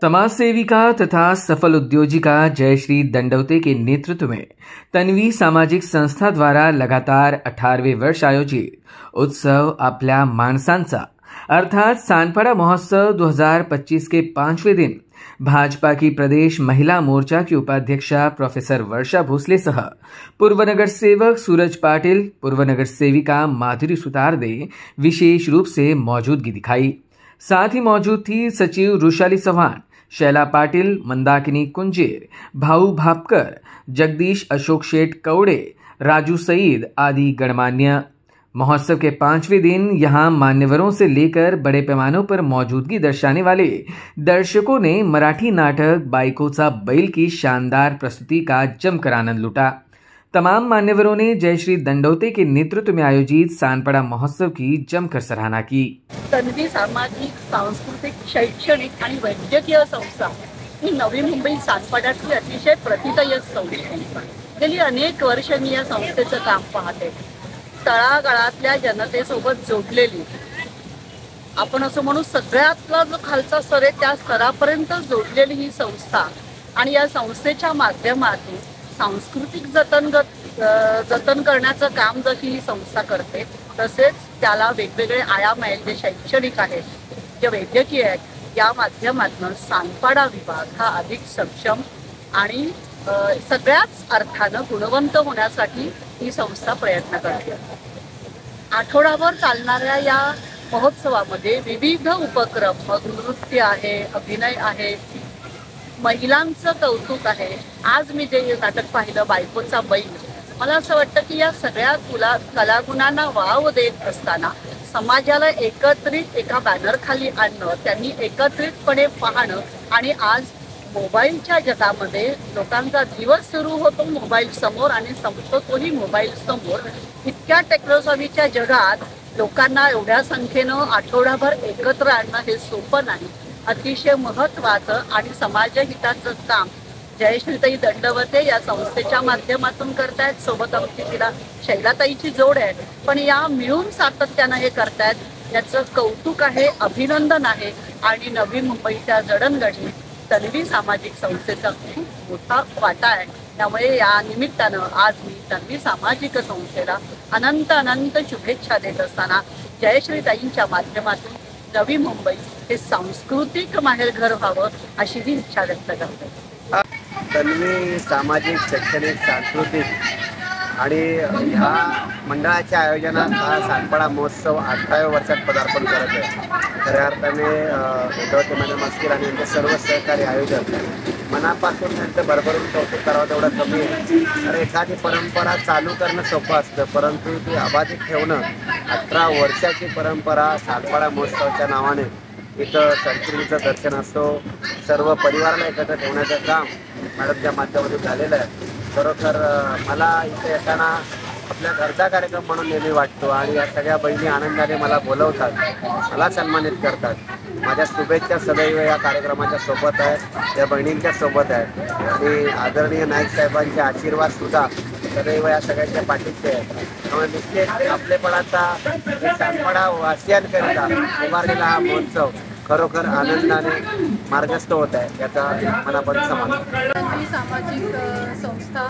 समाज सेविका तथा सफल उद्योजिका जयश्री दंडवते के नेतृत्व में तन्वी सामाजिक संस्था द्वारा लगातार 18वें वर्ष आयोजित उत्सव आपल्या माणसांचा अर्थात सानपाडा महोत्सव 2025 के 5वें दिन भाजपा की प्रदेश महिला मोर्चा की उपाध्यक्षा प्रोफेसर वर्षा भोसले सह पूर्व नगर सेवक सूरज पाटिल, पूर्व नगर सेविका माधुरी सुतारदे विशेष रूप से मौजूदगी दिखाई। साथ ही मौजूद थी सचिव रुशाली चौहान, शैला पाटिल, मंदाकिनी कुंजेर, भाऊ भापकर, जगदीश अशोक शेठ कौड़े, राजू सईद आदि गणमान्य। महोत्सव के 5वें दिन यहां मान्यवरों से लेकर बड़े पैमानों पर मौजूदगी दर्शाने वाले दर्शकों ने मराठी नाटक बायकोचा बैल की शानदार प्रस्तुति का जमकर आनंद लूटा। तमाम मान्यवरों ने जयश्री दंडवते के नेतृत्व में आयोजित सानपाडा महोत्सव की जमकर सराहना की। तन्वी सामाजिक, सांस्कृतिक, शैक्षणिक आणि वैद्यकीय संस्था ही नवी मुंबई सानपाड्यातली अतिशय प्रतिष्ठित संस्था। गेली अनेक वर्ष मी या संस्थेचं काम पाहते। तळागाळातल्या जनतेसोबत जोडलेली, आपण असं म्हणू सगळ्यातला जो खालचा स्तर आहे त्या स्तरापर्यंत जोडलेली ही संस्था आणि या संस्थेच्या माध्यमातून सांस्कृतिक जतन करण्याचं काम जशी ही संस्था करते, तसेच त्याला वेगवेगळे आयाम आहेत जे शैक्षणिक आहेत, जे वैद्यकीय आहेत। या माध्यमातून सानपाडा विभाग हा अधिक सक्षम आणि सगळ्याच अर्थानं गुणवंत होण्यासाठी ही संस्था प्रयत्न करते। आठवडाभर चालणाऱ्या या महोत्सवामध्ये विविध उपक्रम, मग नृत्य आहे, अभिनय आहे, महिलांचं कौतुक आहे। आज मी जे नाटक पाहिलं बायकोचा बैल, मला असं वाटतं की या सगळ्या कलागुणांना वाव देत असताना समाजाला एकत्रित एका बॅनरखाली आणणं, त्यांनी एकत्रितपणे पाहणं आणि आज मोबाईलच्या जगामध्ये लोकांचा दिवस सुरू होतो मोबाईल समोर आणि संपतो तोही मोबाईल समोर। इतक्या टेक्नॉलॉजीच्या जगात लोकांना एवढ्या संख्येनं आठवडाभर एकत्र आणणं हे सोपं नाही। अतिशय महत्त्वाचं आणि समाजहिताचं काम जयश्रीताई दंडवते या संस्थेच्या माध्यमातून करतायत। सोबत आमची तिला शैलाताईची जोड आहे, पण या मिळून सातत्यानं हे करतायत, याचं कौतुक आहे, अभिनंदन आहे। आणि नवी मुंबईच्या जडणघडणीत तन्वी सामाजिक संस्थेचा खूप मोठा वाटा आहे। त्यामुळे या निमित्तानं आज मी तन्वी सामाजिक संस्थेला अनंत अनंत शुभेच्छा देत असताना जयश्रीताईंच्या माध्यमातून नवी मुंबई हे सांस्कृतिक माहेरघर व्हावं अशी ही इच्छा व्यक्त करते। तन्वी सामाजिक, शैक्षणिक, सांस्कृतिक आणि ह्या मंडळाच्या आयोजनात हा सानपाडा महोत्सव 18व्या वर्षात पदार्पण करत आहे। खऱ्या अर्थाने दंडवते मॅडम असतील आणि त्यांचे सर्व सहकारी आयोजक मनापासून त्यांचं भरभरून कौतुक करावं तेवढं कमी आहे। तर एखादी परंपरा चालू करणं सोपं असतं, परंतु ती अबाधित ठेवणं, 18 वर्षाची परंपरा सानपाडा महोत्सवाच्या नावाने इथं संस्कृतीचं दर्शन असतो, सर्व परिवाराला एकत्र ठेवण्याचं काम मॅडमच्या माध्यमातून झालेलं आहे। खरोखर मला इथे येताना आपल्या घरचा कार्यक्रम म्हणून नेहमी वाटतो आणि या सगळ्या बहिणी आनंदाने मला बोलवतात, मला सन्मानित करतात। माझ्या शुभेच्छा सदैव या कार्यक्रमाच्या सोबत आहेत, या बहिणींच्या सोबत आहेत आणि आदरणीय नाईक साहेबांचे आशीर्वाद सुद्धा सदैव या सगळ्यांच्या पाठीचे आहेत। त्यामुळे निश्चित आपलेपणाचा सानपाडा वासियांकरिता उभारलेला हा महोत्सव खरोखर आनंदाने मार्गस्थ होत आहे, याचा मनापासून समाधान। तन्वी सामाजिक संस्था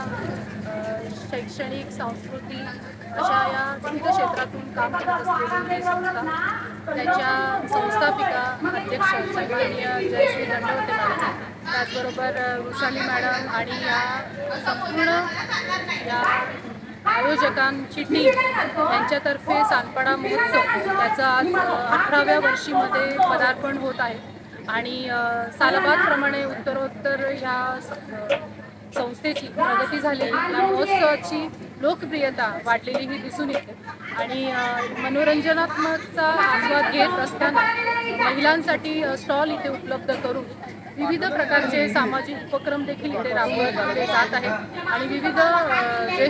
शैक्षणिक, सांस्कृतिक अशा या विविध क्षेत्रातून काम करत असलेली ही संस्था, त्याच्या संस्थापिका अध्यक्ष सन्माननीय जयश्री दंडवते मॅडम, त्याचबरोबर रुशाली मॅडम आणि या संपूर्ण या आयोजकांची टीम यांच्यातर्फे सानपाडा महोत्सव याचा आज 18व्या वर्षीमध्ये पदार्पण होत आहे। आणि सालाबादप्रमाणे उत्तरोत्तर ह्या संस्थेची प्रगती झालेली, या महोत्सवाची लोकप्रियता वाढलेली ही दिसून येते। आणि मनोरंजनात्मकचा आस्वाद घेत असताना महिलांसाठी स्टॉल इथे उपलब्ध करून विविध प्रकारचे सामाजिक उपक्रम देखील इथे राबवले जात आहेत आणि विविध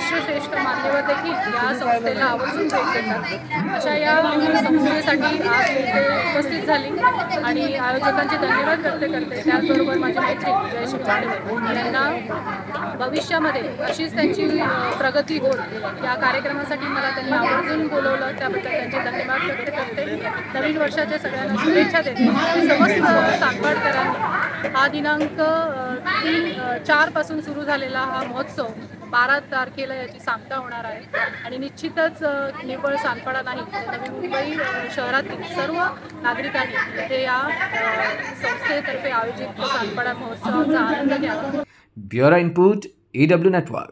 श्रेष्ठ मान्यवर देखील या संस्थेला आवर्जून भेट देतात। अशा या संस्थेसाठी आज इथे उपस्थित झाली आणि आयोजकांचे धन्यवाद व्यक्त करते। त्याचबरोबर माझी मैत्रीण जयश्री दंडवते यांना भविष्यामध्ये अशीच त्यांची प्रगती होईल या कार्यक्रमासाठी मला त्यांनी आवर्जून बोलवलं, त्याबद्दल त्यांचे धन्यवाद व्यक्त करते। नवीन वर्षाच्या सगळ्यांना शुभेच्छा देते। समस्त सानपाडकरांनी हा दिनांक 4 पासून सुरू झालेला हा महोत्सव 12 तारखेला याची सांगता होणार आहे आणि निश्चितच निव्वळ सानपाडा नाही तर नवी मुंबई शहरातील सर्व नागरिकांनी इथे या संस्थेतर्फे आयोजित सानपाडा महोत्सवाचा आनंद घ्यावा. Bureau input EW network.